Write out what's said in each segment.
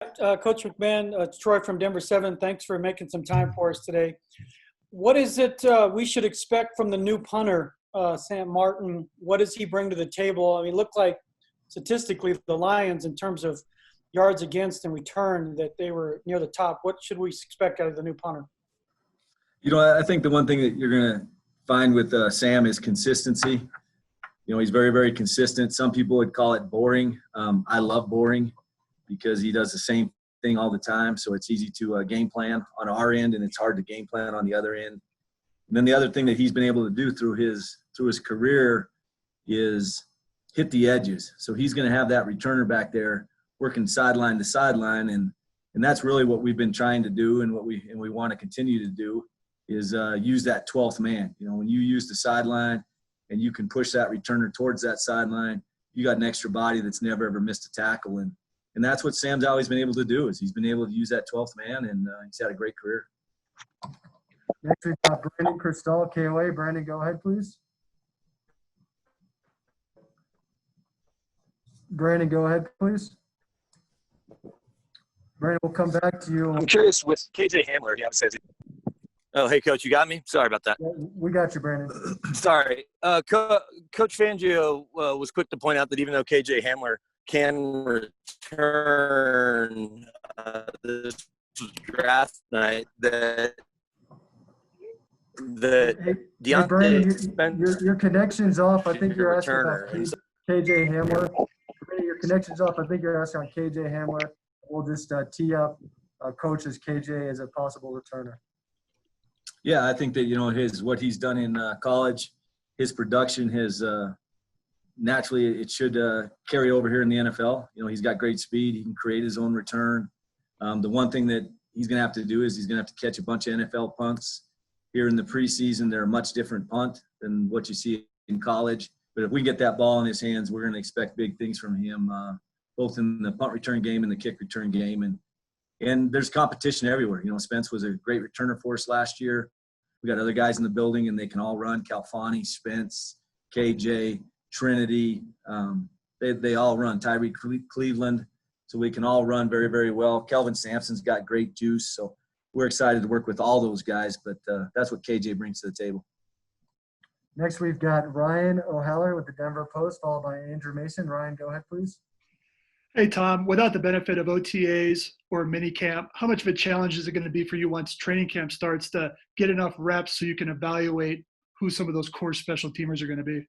Coach McMahon, it's Troy from Denver 7. Thanks for making some time for us today. What is it we should expect from the new punter, Sam Martin? What does he bring to the table? I mean, it looked like statistically the Lions, in terms of yards against and return, that they were near the top. What should we expect out of the new punter? I think the one thing that you're going to find with Sam is consistency. He's very, very consistent. Some people would call it boring. I love boring because he does the same thing all the time. So it's easy to game plan on our end, and it's hard to game plan on the other end. And then the other thing that he's been able to do through his career is hit the edges. So he's going to have that returner back there working sideline to sideline, and that's really what we've been trying to do, and what we want to continue to do is use that 12th man. When you use the sideline and you can push that returner towards that sideline, you got an extra body that's never ever missed a tackle, and that's what Sam's always been able to do. Is he's been able to use that 12th man, and he's had a great career. Next we've got Brandon Cristal, KOA. Brandon, go ahead, please. Brandon, go ahead, please. Brandon, we'll come back to you. I'm curious with KJ Hamler. He obviously has Oh, hey, Coach, you got me? Sorry about that. Yeah, we got you, Brandon. Sorry. Coach Fangio was quick to point out that even though KJ Hamler can return this draft night, that Diontae Brandon, Spencer, your connection's off. I think you're asking about returner. KJ Hamler. Brandon, your connection's off. I think you're asking on KJ Hamler. We'll just tee up Coach's KJ as a possible returner. Yeah, I think that what he's done in college, his production has naturally it should carry over here in the NFL. He's got great speed. He can create his own return. The one thing that he's going to have to do is he's going to have to catch a bunch of NFL punts. Here in the preseason, they're a much different punt than what you see in college. But if we get that ball in his hands, we're going to expect big things from him, both in the punt return game and the kick return game. And there's competition everywhere. Spence was a great returner for us last year. We got other guys in the building, and they can all run. Calfani, Spence, KJ, Trinity. They all run. Tyreek Cleveland. So we can all run very, very well. Kelvin Sampson's got great juice. So we're excited to work with all those guys. But that's what KJ brings to the table. Next, we've got Ryan O'Haller with the Denver Post, followed by Andrew Mason. Ryan, go ahead, please. Hey, Tom, without the benefit of OTAs or minicamp, how much of a challenge is it going to be for you once training camp starts to get enough reps so you can evaluate who some of those core special teamers are going to be?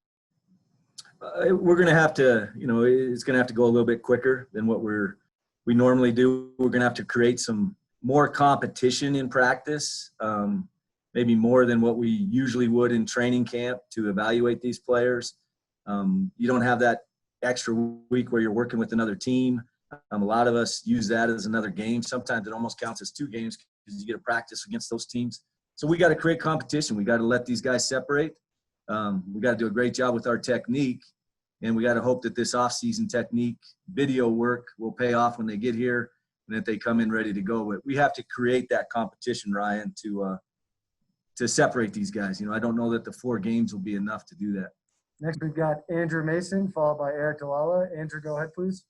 We're going to have to, it's going to have to go a little bit quicker than what we normally do. We're going to have to create some more competition in practice, maybe more than what we usually would in training camp to evaluate these players. You don't have that extra week where you're working with another team. A lot of us use that as another game. Sometimes it almost counts as two games because you get to practice against those teams. So we got to create competition. We got to let these guys separate. We got to do a great job with our technique, and we got to hope that this off-season technique video work will pay off when they get here and that they come in ready to go. But we have to create that competition, Ryan, to separate these guys. I don't know that the 4 games will be enough to do that. Next, we've got Andrew Mason, followed by Eric Dalala. Andrew, go ahead, please.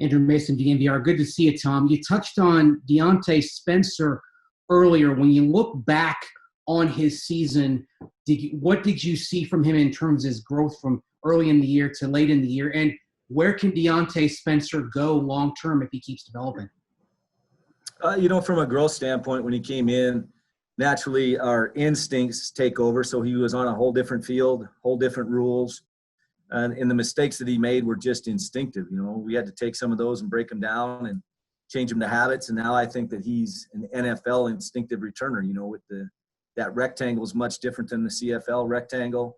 Andrew Mason, DNVR. Good to see you, Tom. You touched on Diontae Spencer earlier. When you look back on his season, what did you see from him in terms of his growth from early in the year to late in the year? And where can Diontae Spencer go long-term if he keeps developing? From a growth standpoint, when he came in, naturally our instincts take over. So he was on a whole different field, whole different rules. And the mistakes that he made were just instinctive. We had to take some of those and break them down and change them to habits. And now I think that he's an NFL instinctive returner, with that rectangle is much different than the CFL rectangle.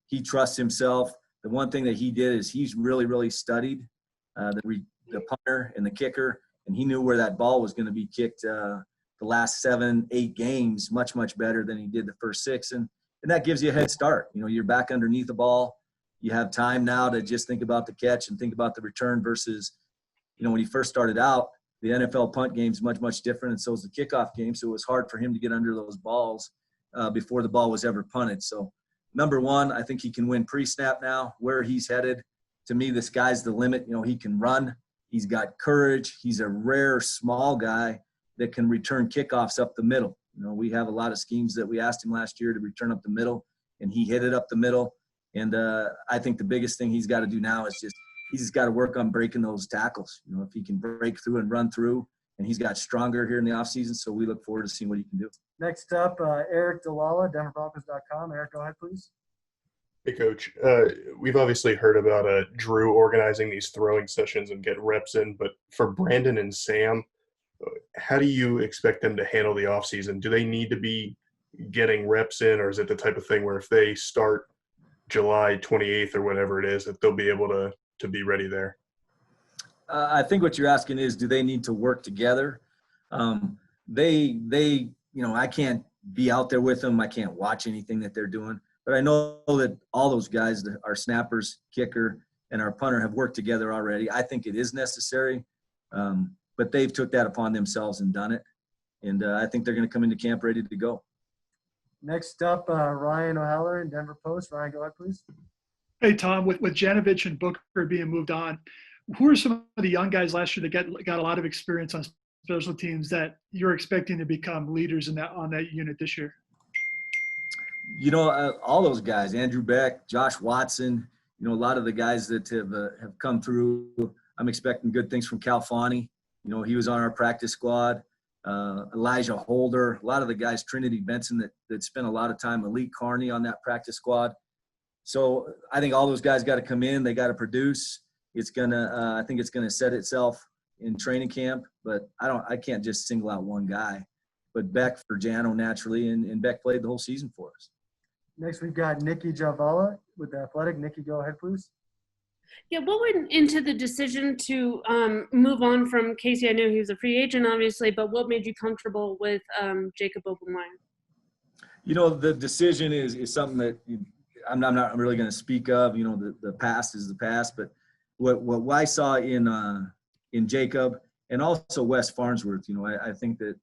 He trusts himself. The one thing that he did is he's really, really studied the punter and the kicker, and he knew where that ball was going to be kicked the last 7-8 games much, much better than he did the first 6. And that gives you a head start. You're back underneath the ball. You have time now to just think about the catch and think about the return versus, when he first started out, the NFL punt game is much, much different, and so is the kickoff game. So it was hard for him to get under those balls before the ball was ever punted. So, number one, I think he can win pre-snap now. Where he's headed, to me, the sky's the limit. He can run. He's got courage. He's a rare small guy that can return kickoffs up the middle. You know, we have a lot of schemes that we asked him last year to return up the middle, and he hit it up the middle. And I think the biggest thing he's got to do now is he's got to work on breaking those tackles. You know, if he can break through and run through, and he's got stronger here in the offseason, so we look forward to seeing what he can do. Next up, Eric DeLalla, DenverBroncos.com. Eric, go ahead, please. Hey, Coach. We've obviously heard about Drew organizing these throwing sessions and get reps in, but for Brandon and Sam, how do you expect them to handle the offseason? Do they need to be getting reps in, or is it the type of thing where if they start July 28th or whatever it is, that they'll be able to be ready there? I think what you're asking is, do they need to work together? They, you know, I can't be out there with them. I can't watch anything that they're doing. But I know that all those guys, our snappers, kicker, and our punter have worked together already. I think it is necessary, but they've took that upon themselves and done it. And I think they're going to come into camp ready to go. Next up, Ryan O'Halloran, Denver Post. Ryan, go ahead, please. Hey, Tom, with Janovich and Booker being moved on, who are some of the young guys last year that got a lot of experience on special teams that you're expecting to become leaders on that unit this year? You know, all those guys, Andrew Beck, Josh Watson, you know, a lot of the guys that have come through. I'm expecting good things from Cal Fani. You know, he was on our practice squad. Elijah Holder, a lot of the guys, Trinity Benson that spent a lot of time, Malik Carney on that practice squad. So I think all those guys got to come in. They got to produce. It's gonna, I think it's gonna set itself in training camp. But I can't just single out one guy. But Beck for Jano naturally, and Beck played the whole season for us. Next, we've got Nikki Javala with The Athletic. Nikki, go ahead, please. Yeah, what went into the decision to move on from Casey? I know he was a free agent, obviously, but what made you comfortable with Jacob Obenmeyer? You know, the decision is something that I'm not really going to speak of. You know, the past is the past, but what I saw in Jacob and also Wes Farnsworth, you know, I think that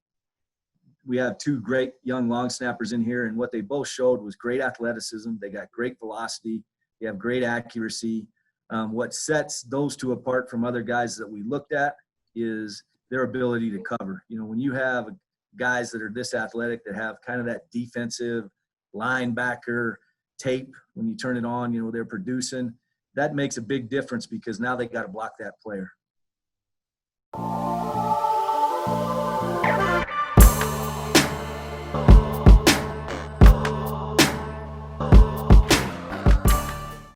we have two great young long snappers in here, and what they both showed was great athleticism. They got great velocity. They have great accuracy. What sets those two apart from other guys that we looked at is their ability to cover. You know, when you have guys that are this athletic, that have kind of that defensive linebacker tape, when you turn it on, you know, they're producing. That makes a big difference because now they got to block that player.